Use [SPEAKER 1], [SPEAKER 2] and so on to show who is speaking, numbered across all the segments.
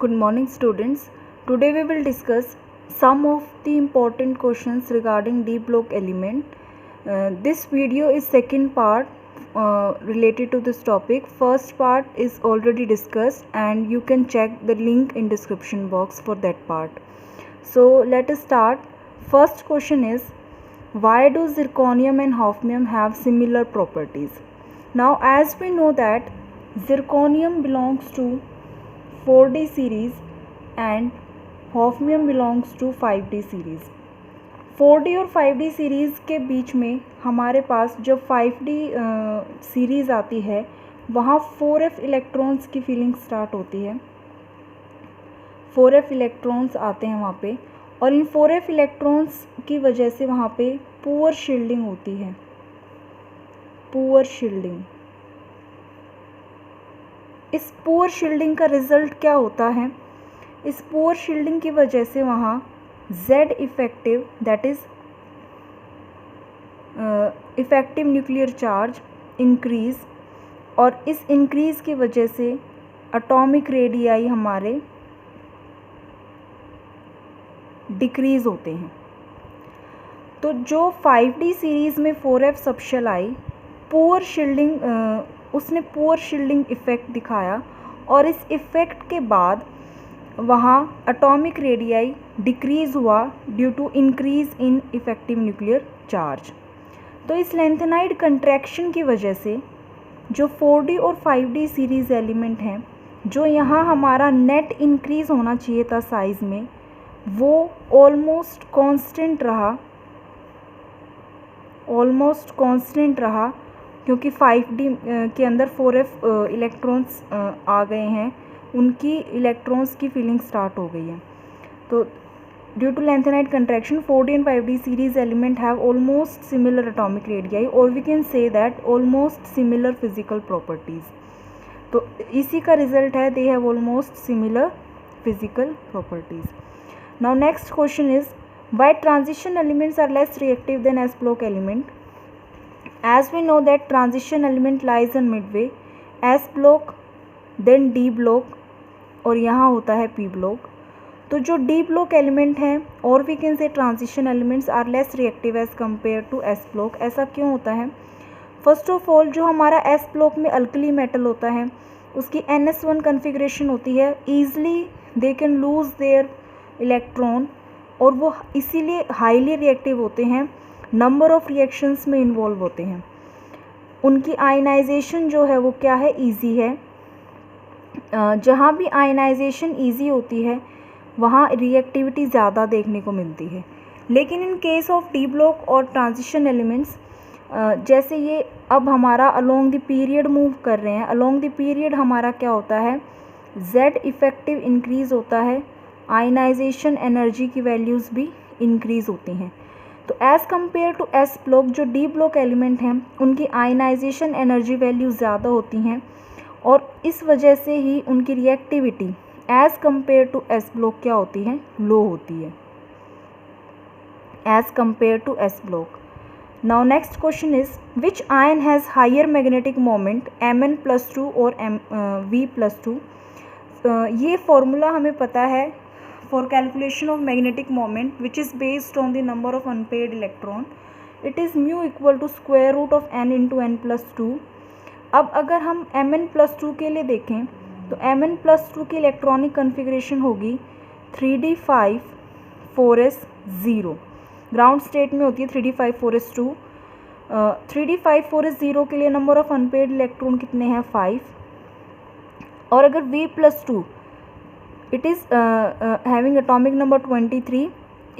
[SPEAKER 1] Good morning, students. Today we will discuss some of the important questions regarding d block element. This video is second part related to this topic. First part is already discussed and you can check the link in description box for that part. So let us start. First question is, why do zirconium and hafnium have similar properties? Now as we know that zirconium belongs to 4D series and hafnium belongs to 5D series. 4D और 5D series के बीच में हमारे पास जब 5D series आती है वहाँ 4f electrons की feeling start होती है. 4f इलेक्ट्रॉन्स आते हैं वहाँ पे और इन 4f इलेक्ट्रॉन्स की वजह से वहाँ पे पुअर शील्डिंग होती है. Poor shielding. इस पुअर शील्डिंग का रिज़ल्ट क्या होता है? इस पुअर शील्डिंग की वजह से वहाँ Z effective that is effective nuclear charge increase और इस इंक्रीज़ की वजह से एटॉमिक रेडियाई हमारे डिक्रीज़ होते हैं. तो जो 5D सीरीज़ में 4f सबशेल आई, पुअर शील्डिंग उसने पुअर शील्डिंग इफ़ेक्ट दिखाया और इस इफ़ेक्ट के बाद वहाँ एटॉमिक रेडियाई डिक्रीज़ हुआ due to increase in effective nuclear charge. तो इस लेंथेनाइड कंट्रैक्शन की वजह से जो 4D और 5D सीरीज़ एलिमेंट हैं, जो यहाँ हमारा नेट इंक्रीज़ होना चाहिए था साइज़ में, वो ऑलमोस्ट कांस्टेंट रहा क्योंकि 5D के अंदर 4f इलेक्ट्रॉन्स आ गए हैं, उनकी इलेक्ट्रॉन्स की फीलिंग स्टार्ट हो गई है. तो due to lanthanide contraction 4D and 5D series element have almost similar atomic radii और we can say that almost similar physical properties. तो इसी का रिजल्ट है they have almost similar physical properties. Now next question is, why transition elements are less reactive than S block element? As we know that transition element lies in midway, S block, then D block और यहाँ होता है P block. तो जो D block element हैं और we can say transition elements are less reactive as compared to S block. ऐसा क्यों होता है? First of all, जो हमारा S block में अल्कली मेटल होता है उसकी NS1 कन्फिग्रेशन होती है, easily they can lose their electron और वो इसीलिए हाईली रिएक्टिव होते हैं, नंबर ऑफ़ रिएक्शंस में इन्वॉल्व होते हैं. उनकी आयनाइजेशन जो है वो क्या है? ईजी है. जहाँ भी आयनाइजेशन ईजी होती है वहाँ रिएक्टिविटी ज़्यादा देखने को मिलती है. लेकिन in case of D block और ट्रांजिशन एलिमेंट्स, जैसे ये अब हमारा अलोंग द पीरियड मूव कर रहे हैं, अलोंग द पीरियड हमारा क्या होता है? Z इफ़ेक्टिव इंक्रीज़ होता है, आयनाइजेशन एनर्जी की वैल्यूज़ भी इंक्रीज़ होती हैं. तो as compare to s block, जो डी ब्लॉक एलिमेंट हैं उनकी आयनाइजेशन एनर्जी वैल्यू ज़्यादा होती हैं और इस वजह से ही उनकी reactivity as compare to s block क्या होती है? लो होती है as compare to s block. Now next question is, which ion has higher magnetic moment Mn+2 और V+2? ये फॉर्मूला हमें पता है for calculation of magnetic moment which is based on the number of unpaired electron. It is mu equal to square root of n into n+2. अब अगर हम Mn+2 के लिए देखें तो Mn+2 की इलेक्ट्रॉनिक कन्फिग्रेशन होगी 3d5 4s 0. ग्राउंड स्टेट में होती है 3d5 4s2. 3d5 4s 0 के लिए नंबर ऑफ अनपेड इलेक्ट्रॉन कितने हैं? 5. और अगर V+2 it is having atomic number 23,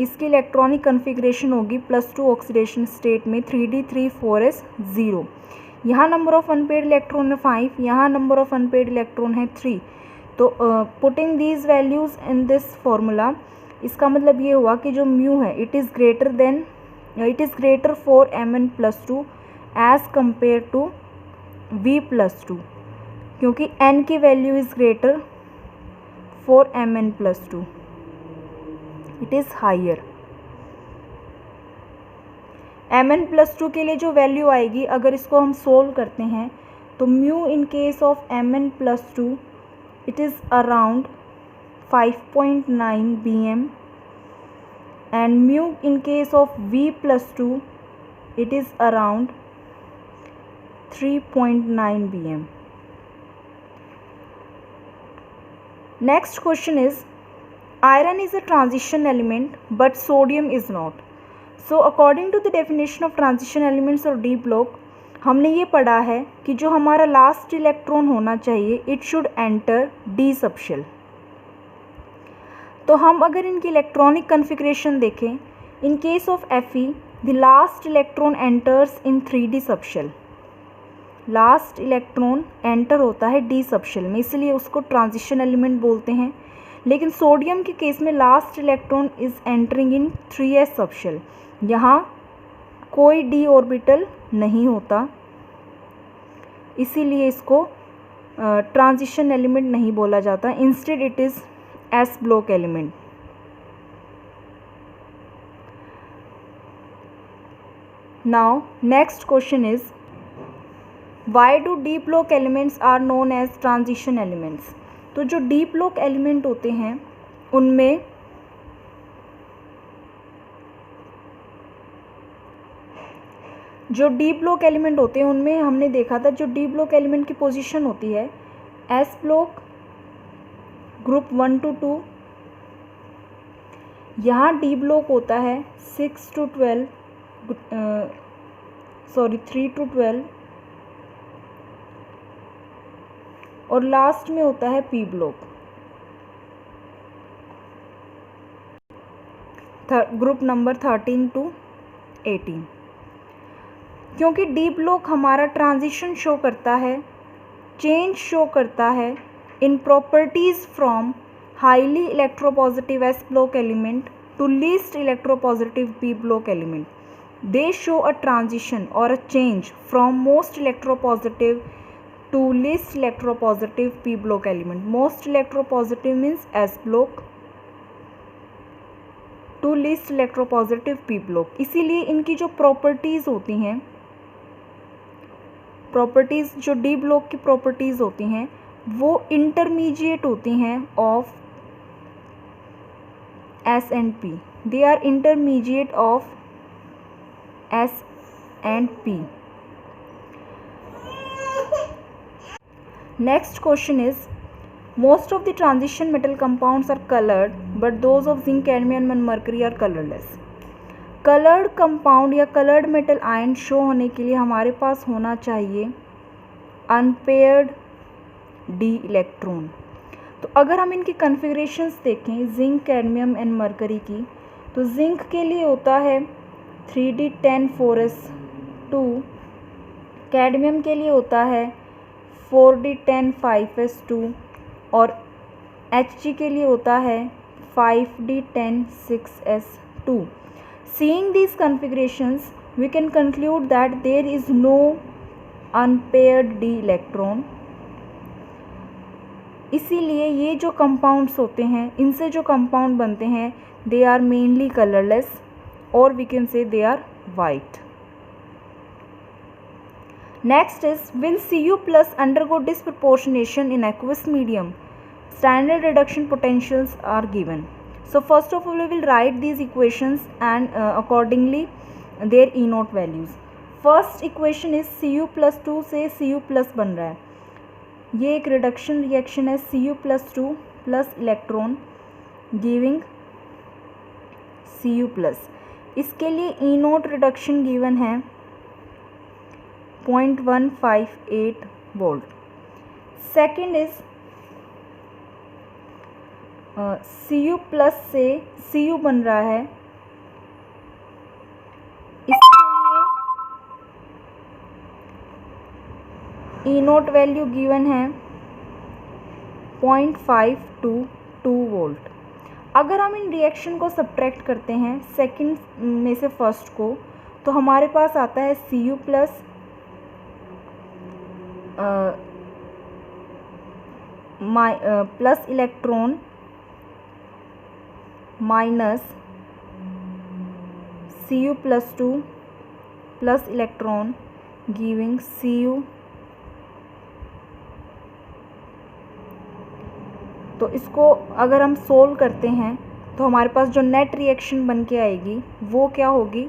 [SPEAKER 1] इसकी इलेक्ट्रॉनिक कन्फिग्रेशन होगी +2 ऑक्सीडेशन स्टेट में 3d3 4s 0. यहाँ नंबर ऑफ़ अनपेड इलेक्ट्रॉन है 5, यहाँ नंबर ऑफ़ अनपेड इलेक्ट्रॉन है 3. तो putting these values in this formula, इसका मतलब ये हुआ कि जो म्यू है it is greater for Mn+2 as compare to V+2 क्योंकि n की value is greater for Mn+2, it is higher. Mn+2 के लिए जो वैल्यू आएगी, अगर इसको हम सोल्व करते हैं तो mu in case of Mn+2 it is around 5.9 bm, and mu in case of V+2 it is around 3.9 bm. Next question is, iron is a transition element but sodium is not. So according to the definition of transition elements और d block, हमने ये पढ़ा है कि जो हमारा last electron होना चाहिए it should enter D subshell. तो हम अगर इनकी इलेक्ट्रॉनिक कन्फिग्रेशन देखें, in case of Fe the last electron enters in 3d subshell. Last electron enter होता है डी सबशेल में, इसलिए उसको ट्रांजिशन एलिमेंट बोलते हैं. लेकिन सोडियम के केस में last electron is entering in 3s subshell. यहाँ कोई d ऑर्बिटल नहीं होता, इसीलिए इसको ट्रांजिशन एलिमेंट नहीं बोला जाता. Instead it is s block element. Now next question is, why do d block elements are known as transition elements. तो जो डी ब्लॉक एलिमेंट होते हैं उनमें हमने देखा था जो डी ब्लॉक एलिमेंट की पोजीशन होती है एस ब्लॉक ग्रुप 1 to 2. यहाँ डी ब्लॉक होता है 3 to 12 और लास्ट में होता है P block group number 13 to 18. क्योंकि डी ब्लॉक हमारा ट्रांजिशन शो करता है, चेंज शो करता है in properties from highly electropositive S block element to least electropositive P block element. They show a transition और a change from most electropositive to least electropositive P block element. Most electropositive means S block to least electropositive P block. इसीलिए इनकी जो properties होती हैं, properties जो d block की properties होती हैं वो इंटरमीडिएट होती हैं of s and p. They are intermediate of s and p. Next question is, most of the transition metal compounds are colored but those of zinc, cadmium and mercury are colorless. Coloured compound या coloured metal ion show होने के लिए हमारे पास होना चाहिए unpaired D electron. तो अगर हम इनकी कन्फिग्रेशंस देखें जिंक, कैडमियम एंड मरकरी की, तो जिंक के लिए होता है 3d10 4s2, कैडमियम के लिए होता है 4d10 5s2 और Hg के लिए होता है 5d10 6s2. Seeing these configurations, we can conclude that there is no unpaired d electron. इसीलिए ये जो कंपाउंड्स होते हैं, इनसे जो कंपाउंड बनते हैं, they are mainly colorless or we can say they are white. Next is, will Cu plus undergo disproportionation in aqueous medium? Standard reduction potentials are given. So first of all we will write these equations and accordingly their E naught values. First equation is Cu plus 2 से Cu plus बन रहा है. ये एक reduction reaction है Cu plus 2 plus electron giving Cu plus. इसके लिए E naught reduction given है 0.158 volt. Second is Cu plus से Cu बन रहा है, इसके लिए E नोट वैल्यू गिवन है 0.522 वोल्ट. अगर हम इन रिएक्शन को सब्ट्रैक्ट करते हैं सेकंड में से फर्स्ट को, तो हमारे पास आता है Cu plus plus electron minus Cu plus 2 plus electron giving Cu तो इसको अगर हम सोल्व करते हैं तो हमारे पास जो नेट रिएक्शन बन के आएगी वो क्या होगी,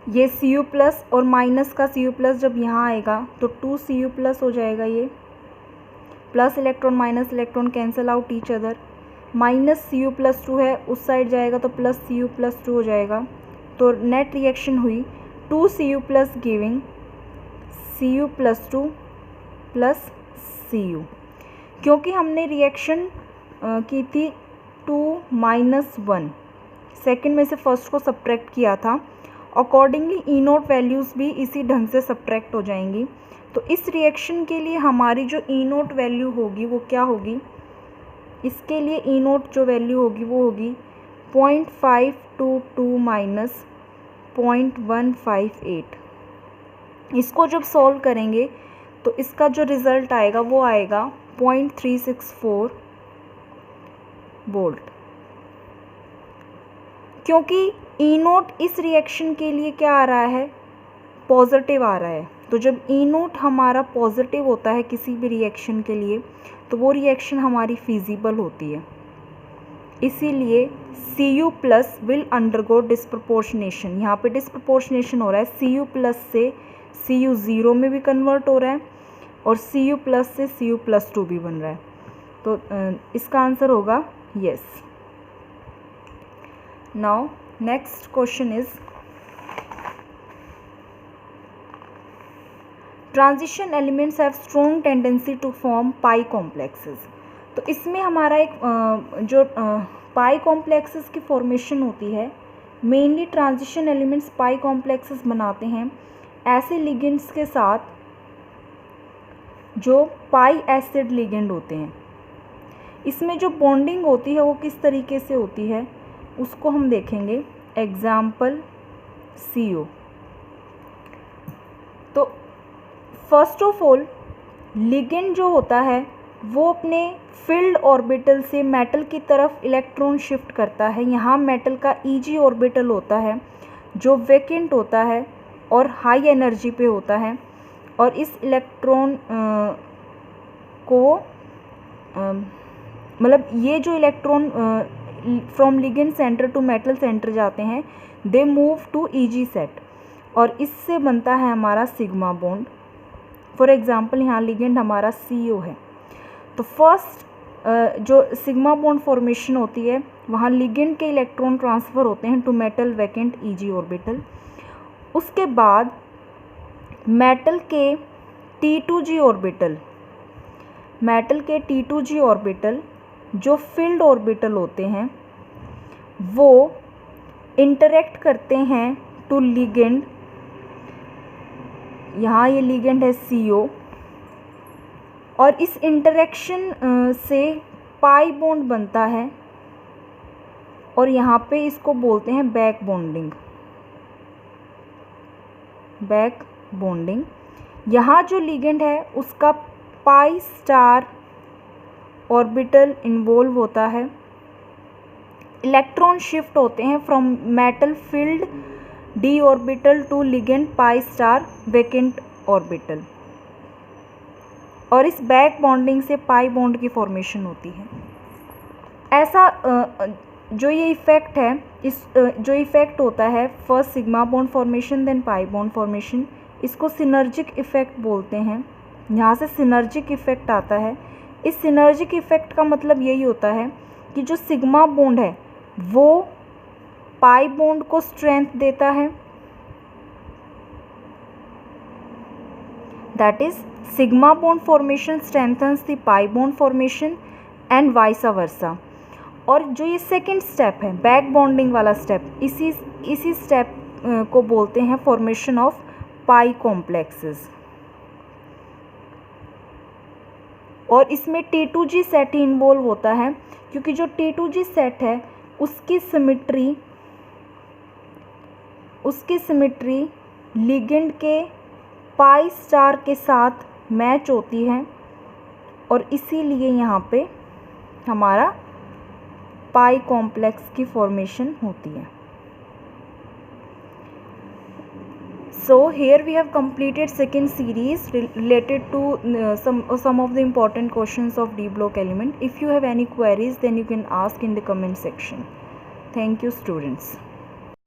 [SPEAKER 1] ये Cu प्लस और माइनस का Cu प्लस जब यहाँ आएगा तो 2Cu प्लस हो जाएगा, ये plus electron minus electron cancel out each other, minus Cu plus 2 है उस साइड जाएगा तो प्लस Cu प्लस 2 हो जाएगा। तो नेट रिएक्शन हुई 2Cu plus giving Cu plus 2 plus Cu। क्योंकि हमने रिएक्शन की थी 2 माइनस 1, सेकेंड में से फर्स्ट को सब्ट्रैक्ट किया था, अकॉर्डिंगली ई नोट वैल्यूज़ भी इसी ढंग से सब्ट्रैक्ट हो जाएंगी। तो इस रिएक्शन के लिए हमारी जो ई नोट वैल्यू होगी वो क्या होगी, इसके लिए ई नोट जो वैल्यू होगी वो होगी 0.522 माइनस 0.158। इसको जब सॉल्व करेंगे तो इसका जो रिज़ल्ट आएगा वो आएगा 0.364 वोल्ट। क्योंकि ई नोट इस रिएक्शन के लिए क्या आ रहा है, पॉजिटिव आ रहा है। तो जब ई नोट हमारा पॉजिटिव होता है किसी भी रिएक्शन के लिए तो वो रिएक्शन हमारी फिजिबल होती है। इसीलिए Cu plus will undergo disproportionation, यहाँ पे डिस्प्रपोर्शनेशन हो रहा है, Cu प्लस से Cu ज़ीरो में भी कन्वर्ट हो रहा है और Cu प्लस से Cu प्लस 2 भी बन रहा है। तो इसका आंसर होगा yes. Now next question is transition elements have strong tendency to form pi complexes. तो इसमें हमारा एक जो पाई कॉम्प्लेक्सेस की फॉर्मेशन होती है, मेनली ट्रांजिशन एलिमेंट्स पाई कॉम्प्लेक्सेस बनाते हैं ऐसे लिगेंड्स के साथ जो पाई एसिड लिगेंड होते हैं। इसमें जो बॉन्डिंग होती है वो किस तरीके से होती है उसको हम देखेंगे। Example CO। तो फर्स्ट ऑफ ऑल लिगेंड जो होता है वो अपने फील्ड ऑर्बिटल से मेटल की तरफ इलेक्ट्रॉन शिफ्ट करता है। यहाँ मेटल का Eg ऑर्बिटल होता है जो वैकेंट होता है और हाई एनर्जी पे होता है, और इस इलेक्ट्रॉन को मतलब ये जो electron from ligand centre to metal centre जाते हैं they move to Eg set, और इससे बनता है हमारा सिग्मा बॉन्ड। फॉर एग्जांपल यहाँ लिगेंड हमारा CO है, तो फर्स्ट जो सिग्मा बॉन्ड फॉर्मेशन होती है वहाँ लिगेंड के इलेक्ट्रॉन ट्रांसफ़र होते हैं to metal vacant Eg orbital. उसके बाद मेटल के T2G ऑर्बिटल जो फील्ड ऑर्बिटल होते हैं वो इंटरेक्ट करते हैं टू लिगेंड। यहाँ ये लिगेंड है CO, और इस इंटरेक्शन से पाई बॉन्ड बनता है, और यहाँ पे इसको बोलते हैं बैक बॉन्डिंग। यहाँ जो लिगेंड है उसका पाई स्टार ऑर्बिटल इन्वॉल्व होता है, इलेक्ट्रॉन शिफ्ट होते हैं from metal field D orbital to ligand pi star vacant orbital, और इस बैक बॉन्डिंग से पाई बॉन्ड की फॉर्मेशन होती है। ऐसा जो ये इफ़ेक्ट है, इस जो इफ़ेक्ट होता है first sigma bond formation then pi bond formation, इसको सिनर्जिक इफ़ेक्ट बोलते हैं। यहाँ से सिनर्जिक इफ़ेक्ट आता है। इस सिनर्जिक इफ़ेक्ट का मतलब यही होता है कि जो सिग्मा बॉन्ड है वो पाई बॉन्ड को स्ट्रेंथ देता है, that is sigma bond formation strengthens the pi bond formation and vice versa. और जो ये सेकंड स्टेप है बैक बॉन्डिंग वाला स्टेप, इसी स्टेप को बोलते हैं फॉर्मेशन ऑफ पाई कॉम्प्लेक्सेस। और इसमें T2G सेट ही इन्वॉल्व होता है, क्योंकि जो T2G सेट है उसकी सिमेट्री लिगेंड के पाई स्टार के साथ मैच होती है, और इसीलिए यहाँ पे हमारा पाई कॉम्प्लेक्स की फॉर्मेशन होती है। So here we have completed second series related to some of the important questions of D block element. If you have any queries, then you can ask in the comment section. Thank you, students.